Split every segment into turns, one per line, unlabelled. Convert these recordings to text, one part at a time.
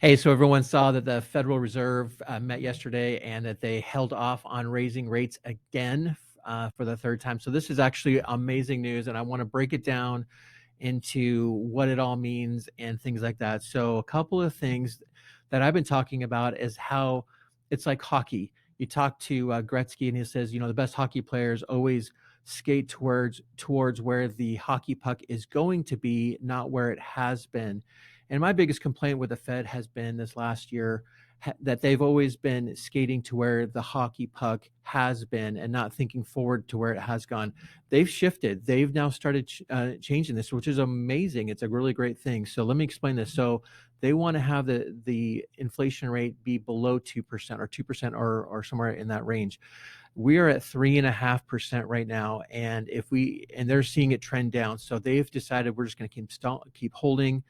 Hey, so everyone saw that the Federal Reserve met yesterday and that they held off on raising rates again for the third time. So this is actually amazing news, and I want to break it down into what it all means and things like that. So a couple of things that I've been talking about is how it's like hockey. You talk to Gretzky, and he says, the best hockey players always skate towards where the hockey puck is going to be, not where it has been. And my biggest complaint with the Fed has been this last year that they've always been skating to where the hockey puck has been and not thinking forward to where it has gone. They've shifted. They've now started changing this, which is amazing. It's a really great thing. So let me explain this. So they want to have the inflation rate be below 2% or 2% or somewhere in that range. We are at 3.5% right now, and they're seeing it trend down. So they've decided we're just going to keep holding.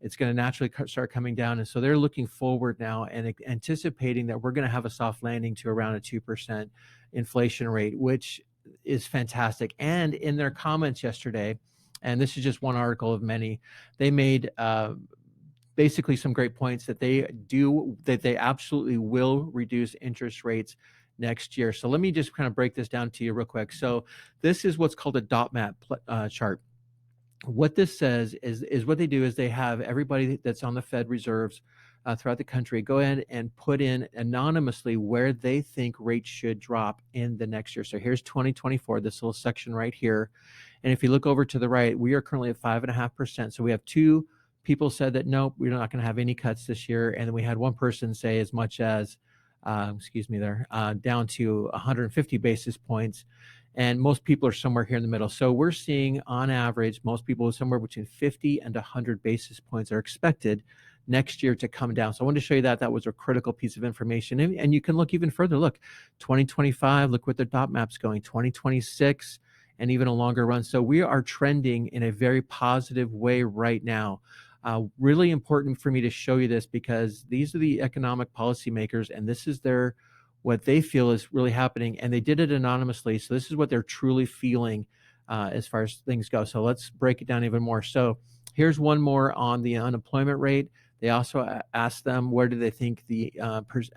It's going to naturally start coming down, and so they're looking forward now and anticipating that we're going to have a soft landing to around a 2% inflation rate, which is fantastic. And in their comments yesterday, and this is just one article of many, they made basically some great points that they absolutely will reduce interest rates next year. So let me just kind of break this down to you real quick. So this is what's called a dot map chart. What this says is what they do is they have everybody that's on the Fed reserves throughout the country go ahead and put in anonymously where they think rates should drop in the next year. So here's 2024, this little section right here. And if you look over to the right, we are currently at 5.5%. So we have two people said that, nope, we're not going to have any cuts this year. And then we had one person say as much as, down to 150 basis points. And most people are somewhere here in the middle. So we're seeing on average, most people somewhere between 50 and 100 basis points are expected next year to come down. So I wanted to show you that was a critical piece of information. And you can look even further. Look, 2025, look where the dot map's going, 2026, and even a longer run. So we are trending in a very positive way right now. Really important for me to show you this because these are the economic policymakers, and this is what they feel is really happening, and they did it anonymously. So this is what they're truly feeling as far as things go. So let's break it down even more. So here's one more on the unemployment rate. They also asked them where do they think the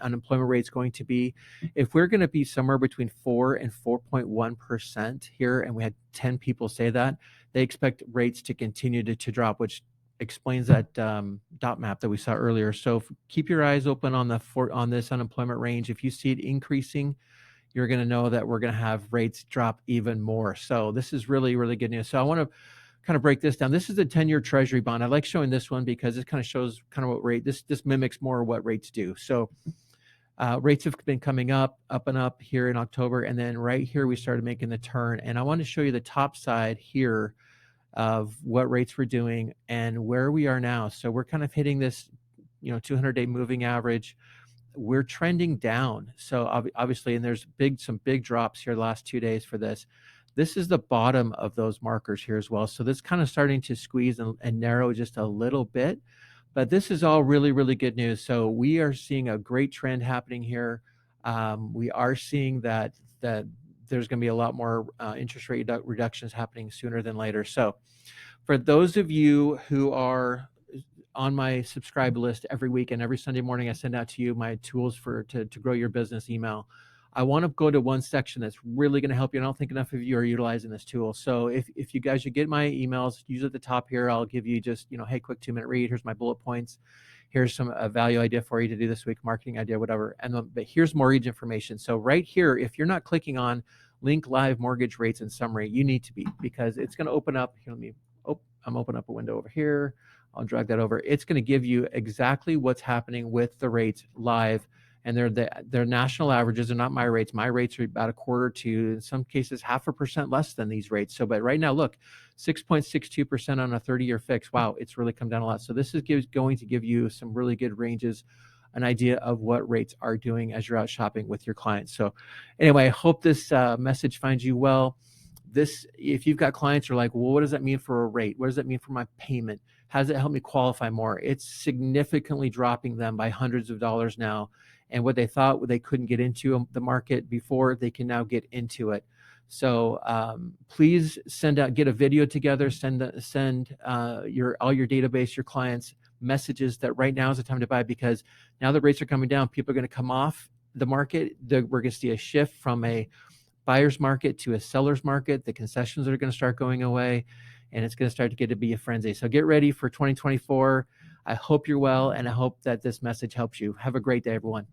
unemployment rate is going to be. If we're going to be somewhere between 4 and 4.1% here, and we had 10 people say that, they expect rates to continue to drop, which explains that dot map that we saw earlier. So keep your eyes open on this unemployment range. If you see it increasing, you're going to know that we're going to have rates drop even more. So this is really, really good news. So I want to kind of break this down. This is a 10-year Treasury bond. I like showing this one because it kind of shows kind of what rate this mimics more what rates do. So rates have been coming up and up here in October, and then right here we started making the turn. And I want to show you the top side here of what rates we're doing and where we are now. So we're kind of hitting this, 200-day moving average. We're trending down. So obviously, and there's some big drops here the last 2 days for this. This is the bottom of those markers here as well. So this kind of starting to squeeze and narrow just a little bit. But this is all really, really good news. So we are seeing a great trend happening here. We are seeing that there's going to be a lot more interest rate reductions happening sooner than later. So for those of you who are on my subscribe list every week and every Sunday morning, I send out to you my tools to grow your business email. I want to go to one section that's really going to help you. I don't think enough of you are utilizing this tool. So if you guys should get my emails, use at the top here. I'll give you just, hey, quick 2-minute read. Here's my bullet points. Here's some value idea for you to do this week, marketing idea, whatever. But here's mortgage information. So right here, if you're not clicking on link live mortgage rates and summary, you need to be, because it's going to open up. Here, I'm opening up a window over here. I'll drag that over. It's going to give you exactly what's happening with the rates live. And they're national averages. They're not my rates. My rates are about 1/4 to, in some cases, 0.5% less than these rates. So, but right now, look, 6.62% on a 30-year fix. Wow, it's really come down a lot. So this is going to give you some really good ranges, an idea of what rates are doing as you're out shopping with your clients. So anyway, I hope this message finds you well. If you've got clients who are like, well, what does that mean for a rate? What does that mean for my payment? How does it help me qualify more? It's significantly dropping them by hundreds of dollars now. And what they thought they couldn't get into the market before, they can now get into it. So please get a video together, send all your database, your clients, messages that right now is the time to buy, because now the rates are coming down. People are going to come off the market. We're going to see a shift from a buyer's market to a seller's market. The concessions are going to start going away, and it's going to start to get to be a frenzy. So get ready for 2024. I hope you're well, and I hope that this message helps you. Have a great day, everyone.